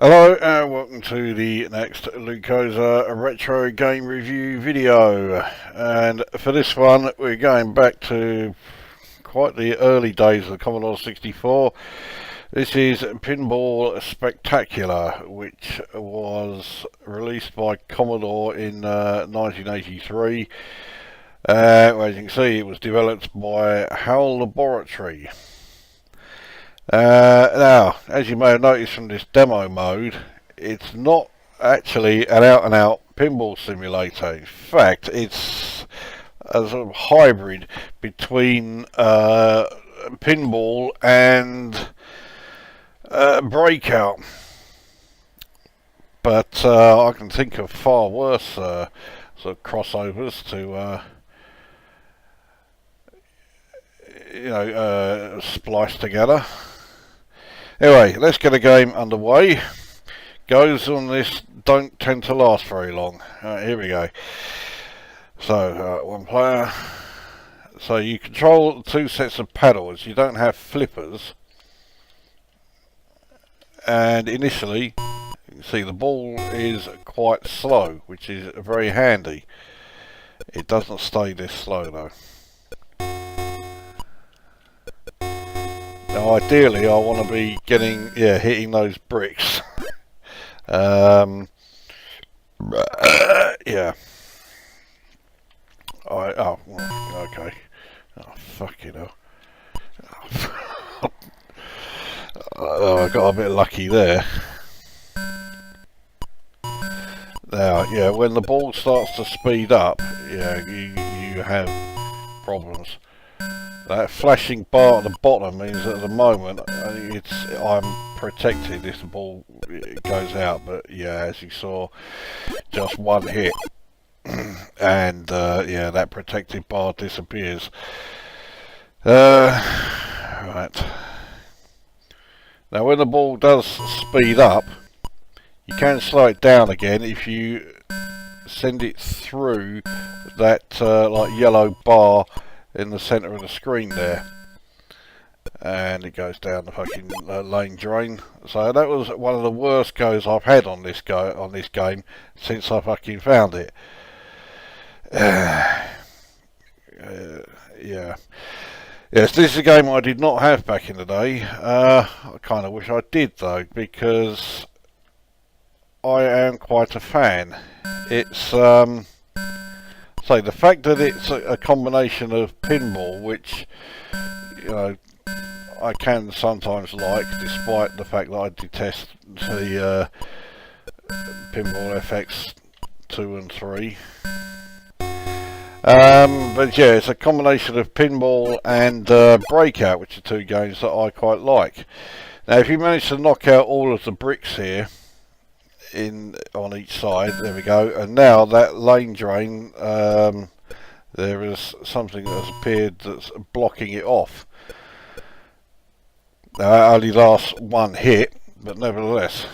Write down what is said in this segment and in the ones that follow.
Hello and welcome to the next Lukozer retro game review video, and for this one we're going back to quite the early days of the Commodore 64. This is Pinball Spectacular, which was released by Commodore in 1983. As you can see, it was developed by Hal Laboratory. Now, as you may have noticed from this demo mode, it's not actually an out-and-out pinball simulator. In fact, it's a sort of hybrid between pinball and Breakout. But I can think of far worse sort of crossovers to splice together. Anyway, let's get a game underway. Goes on this don't tend to last very long. Here we go. So, one player. So you control two sets of paddles. You don't have flippers. And initially, you can see the ball is quite slow, which is very handy. It doesn't stay this slow though. Now, ideally, I want to be hitting those bricks. Yeah. Okay. Oh, fucking hell. I got a bit lucky there. Now, yeah, when the ball starts to speed up, yeah, you have problems. That flashing bar at the bottom means that at the moment I'm protected if the ball goes out, but yeah, as you saw, just one hit and yeah, that protected bar disappears. Right. Now when the ball does speed up, you can slow it down again if you send it through that like yellow bar in the centre of the screen there, and it goes down the fucking lane drain. So that was one of the worst goes I've had on this game since I fucking found it. Yeah. Yes, this is a game I did not have back in the day. I kind of wish I did though, because I am quite a fan. It's so the fact that it's a combination of pinball, which, you know, I can sometimes like, despite the fact that I detest the Pinball FX 2 and 3. But yeah, it's a combination of pinball and Breakout, which are two games that I quite like. Now, if you manage to knock out all of the bricks here, on each side, there we go, and now that lane drain, there is something that has appeared that's blocking it off. Now it only lasts one hit, but nevertheless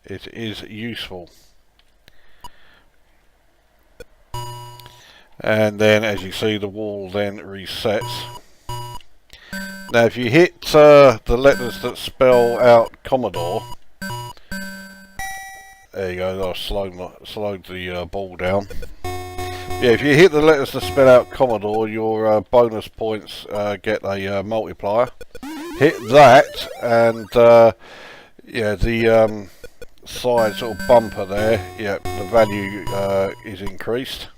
it is useful. And then, as you see, the wall then resets. Now if you hit the letters that spell out Commodore, there you go, I slowed the ball down. Yeah, if you hit the letters to spell out Commodore, your bonus points get a multiplier. Hit that, and yeah, the side sort of bumper there, yeah, the value is increased.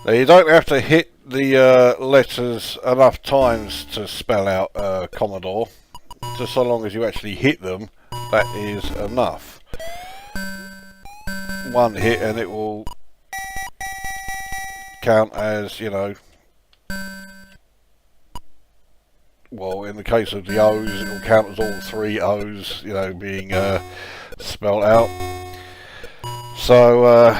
Now you don't have to hit the letters enough times to spell out Commodore. Just so long as you actually hit them, that is enough. One hit and it will count as, you know, well, in the case of the O's, it will count as all three O's, you know, being spelled out. So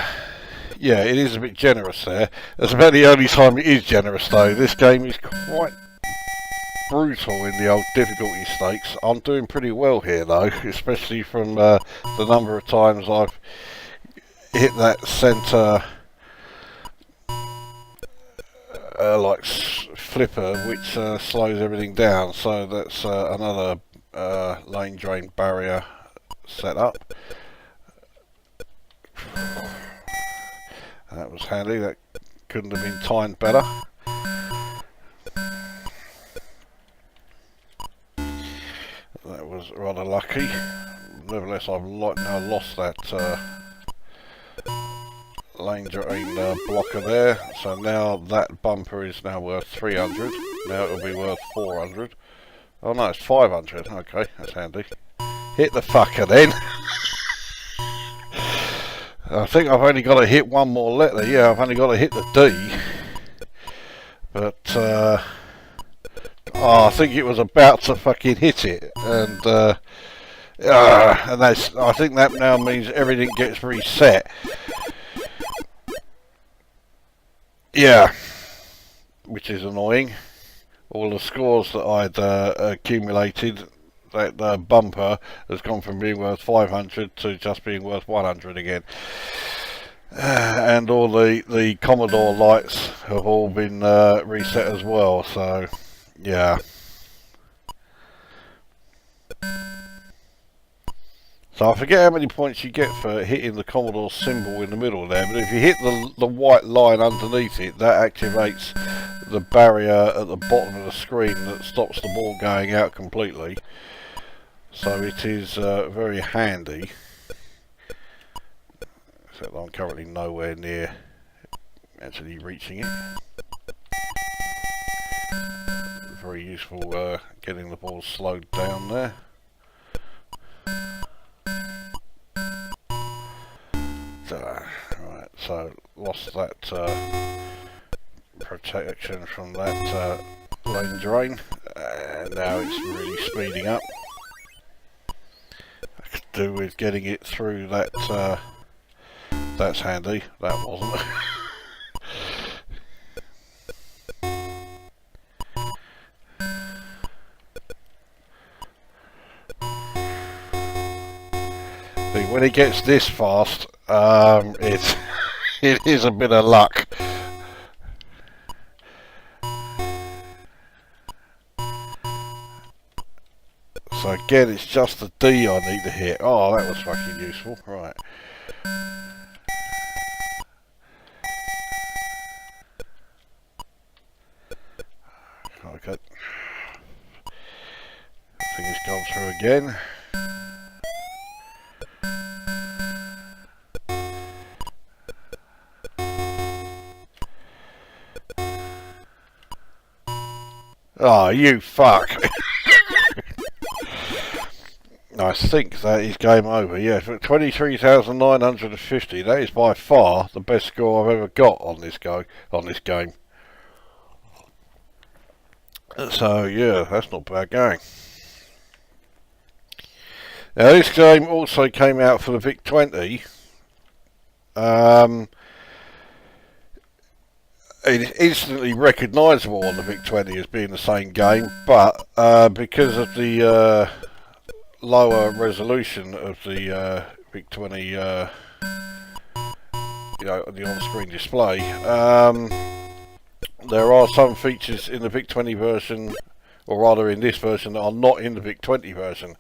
yeah, it is a bit generous there. That's about the only time it is generous though. This game is quite brutal in the old difficulty stakes. I'm doing pretty well here though, especially from the number of times I've hit that centre like flipper, which slows everything down. So that's another lane drain barrier set up. That was handy, that couldn't have been timed better. That was rather lucky. Nevertheless, I've now lost that lane drain blocker there, so now that bumper is now worth 300. Now it'll be worth 400. Oh no, it's 500. Okay, that's handy. Hit the fucker then. I think I've only got to hit one more letter. Yeah, I've only got to hit the D. But oh, I think it was about to fucking hit it, and that's. I think that now means everything gets reset. Yeah, which is annoying. All the scores that I'd accumulated, that bumper has gone from being worth 500 to just being worth 100 again. And all the Commodore lights have all been reset as well, so yeah. So I forget how many points you get for hitting the Commodore symbol in the middle there, but if you hit the white line underneath it, that activates the barrier at the bottom of the screen that stops the ball going out completely. So it is very handy. Except I'm currently nowhere near actually reaching it. Very useful getting the ball slowed down there. Right, so lost that protection from that lane drain, and now it's really speeding up. I could do with getting it through that. That's handy. That wasn't. When it gets this fast, it is a bit of luck. So again, it's just the D I need to hit. Oh, that was fucking useful. Right. Okay. I think it's gone through again. Oh, you fuck. I think that is game over. Yeah, 23,950. That is by far the best score I've ever got on this game. So yeah, that's not bad going. Now this game also came out for the VIC-20. It's instantly recognisable on the VIC-20 as being the same game, but because of the lower resolution of the VIC-20, the on-screen display, there are some features in the VIC-20 version, or rather in this version, that are not in the VIC-20 version.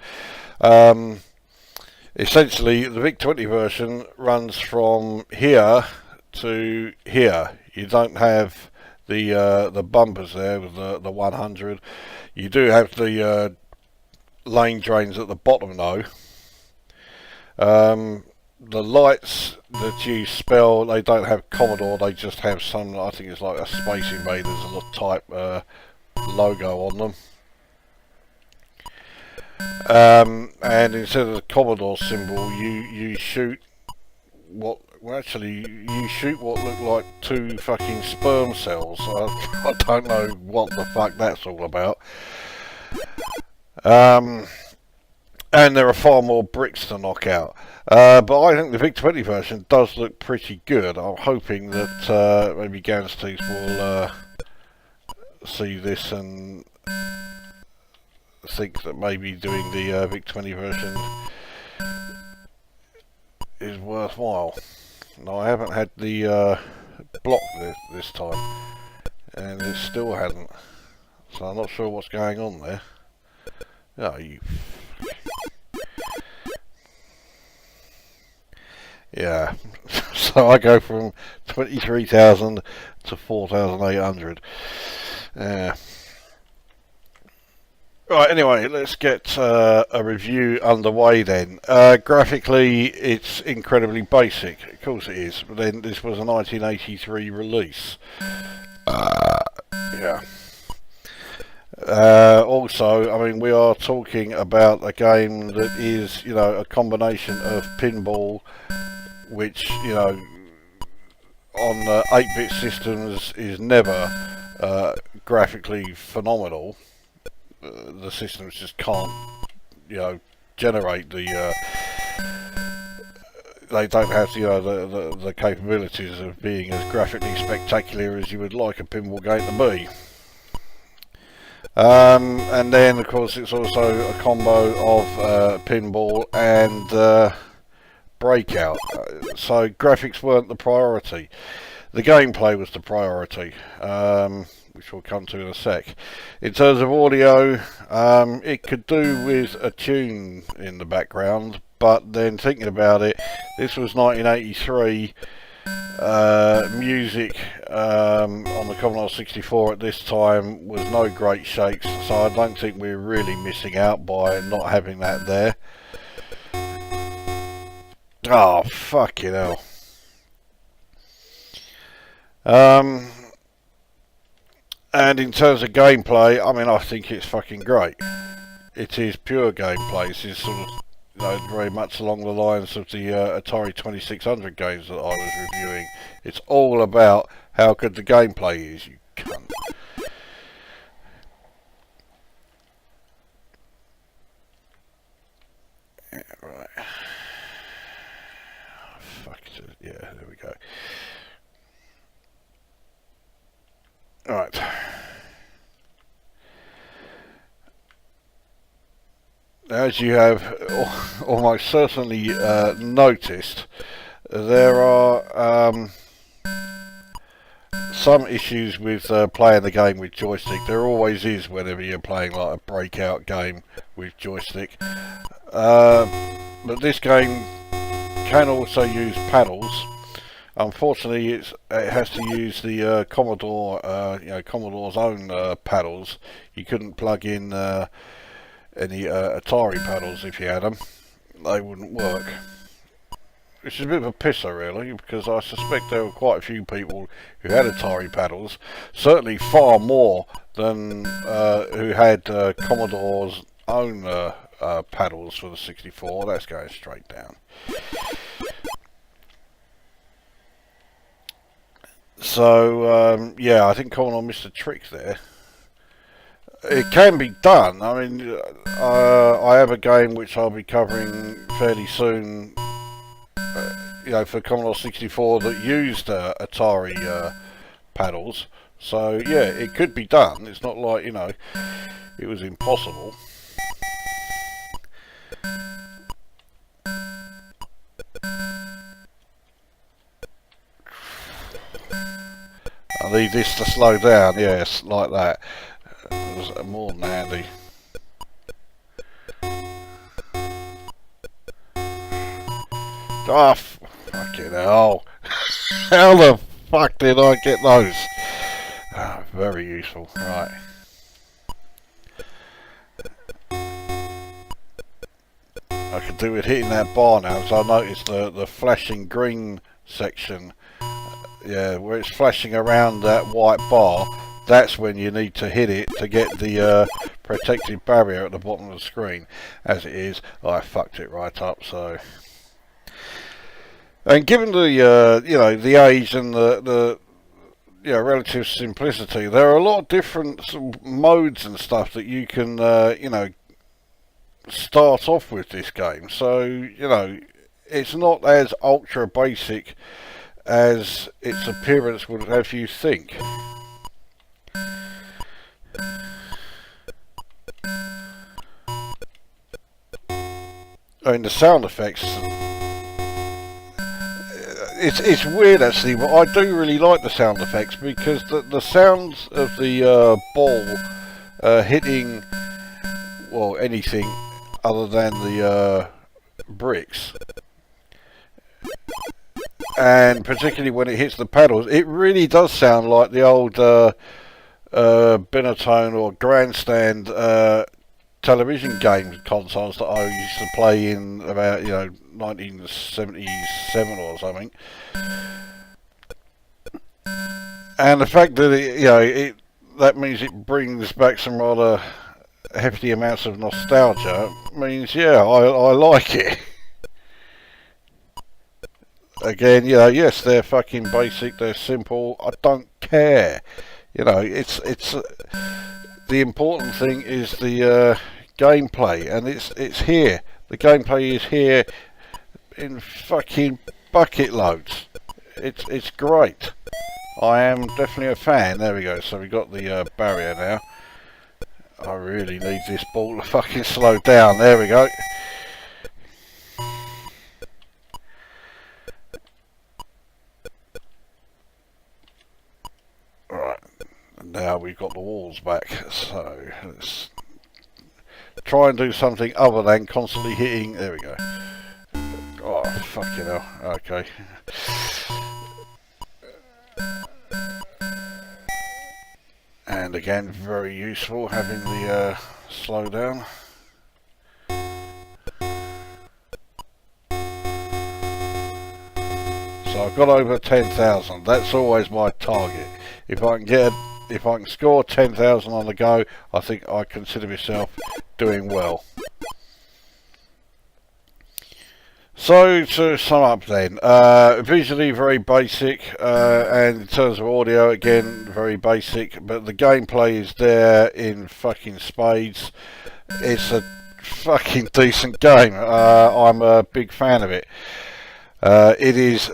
Essentially, the VIC-20 version runs from here to here. You don't have the bumpers there with the 100. You do have the lane drains at the bottom though. The lights that you spell, they don't have Commodore, they just have some, I think it's like a Space Invaders type logo on them. And instead of the Commodore symbol, you shoot what, well actually, you shoot what look like two fucking sperm cells. I don't know what the fuck that's all about. And there are far more bricks to knock out. But I think the VIC-20 version does look pretty good. I'm hoping that maybe Ganstees will see this and think that maybe doing the VIC-20 version is worthwhile. No, I haven't had the block this time, and it still hasn't. So I'm not sure what's going on there. Oh, you... Yeah, so I go from 23,000 to 4,800. Yeah. Right, anyway, let's get a review underway then. Graphically, it's incredibly basic. Of course it is, but then this was a 1983 release. Yeah. Also, I mean, we are talking about a game that is, you know, a combination of pinball, which, you know, on 8-bit systems is never graphically phenomenal. The systems just can't, you know, generate the. They don't have, you know, the capabilities of being as graphically spectacular as you would like a pinball game to be. And then, of course, it's also a combo of pinball and Breakout. So graphics weren't the priority. The gameplay was the priority. Which we'll come to in a sec. In terms of audio, it could do with a tune in the background, but then thinking about it, this was 1983. Music on the Commodore 64 at this time was no great shakes, so I don't think we're really missing out by not having that there. Oh, fucking hell. And in terms of gameplay, I mean, I think it's fucking great. It is pure gameplay. This is sort of, you know, very much along the lines of the Atari 2600 games that I was reviewing. It's all about how good the gameplay is, you cunt. Yeah, right. Fuck it. Yeah, there we go. Alright. As you have almost certainly noticed, there are some issues with playing the game with joystick. There always is whenever you're playing like a Breakout game with joystick. But this game can also use paddles. Unfortunately, it has to use the Commodore, you know, Commodore's own paddles. You couldn't plug in any Atari paddles if you had them. They wouldn't work. Which is a bit of a pisser, really, because I suspect there were quite a few people who had Atari paddles. Certainly far more than who had Commodore's own paddles for the 64. That's going straight down. So, yeah, I think Commodore missed a trick there. It can be done. I mean, I have a game which I'll be covering fairly soon, you know, for Commodore 64 that used Atari paddles. So, yeah, it could be done. It's not like, you know, it was impossible. I need this to slow down, yes, like that. It was more than handy. Oh, fucking hell. How the fuck did I get those? Oh, very useful, right. I could do with hitting that bar now, because I noticed the flashing green section. Yeah, where it's flashing around that white bar, that's when you need to hit it to get the protective barrier at the bottom of the screen. As it is, I fucked it right up, so... And given the, you know, the age and the you know, relative simplicity, there are a lot of different sort of modes and stuff that you can, you know, start off with this game. So, you know, it's not as ultra basic as its appearance would have you think. I mean, the sound effects, it's weird actually, but I do really like the sound effects, because the sounds of the ball hitting, well, anything other than the bricks, and particularly when it hits the pedals, it really does sound like the old Binatone or Grandstand television game consoles that I used to play in about 1977 or something. And the fact that that means it brings back some rather hefty amounts of nostalgia means I like it. Again, yes, they're fucking basic, they're simple, I don't care. It's the important thing is the gameplay, and it's here. The gameplay is here in fucking bucket loads. It's great. I am definitely a fan. There we go. So we got the barrier now. I really need this ball to fucking slow down. There we go. Right. Now we've got the walls back. So let's try and do something other than constantly hitting. There we go. Oh, fucking hell. Okay. And again, very useful having the slow down. So I've got over 10,000. That's always my target. If I can score 10,000 on the go, I think I consider myself doing well. So to sum up then, visually very basic, and in terms of audio again very basic, but the gameplay is there in fucking spades. It's a fucking decent game. I'm a big fan of it. It is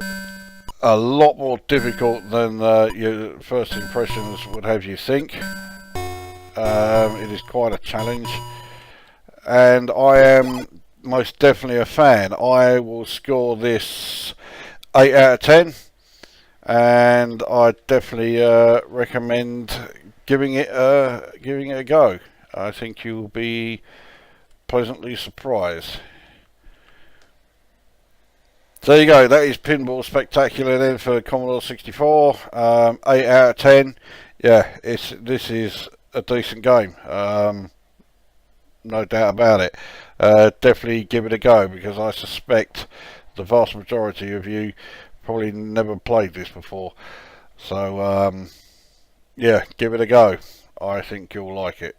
a lot more difficult than your first impressions would have you think. It is quite a challenge, and I am most definitely a fan. I will score this 8 out of 10, and I definitely recommend giving it a go. I think you'll be pleasantly surprised. There you go, that is Pinball Spectacular then for Commodore 64. 8 out of 10. Yeah, this is a decent game. No doubt about it. Definitely give it a go, because I suspect the vast majority of you probably never played this before. So yeah, give it a go. I think you'll like it.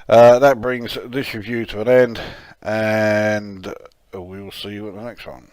That brings this review to an end, and we'll see you at the next one.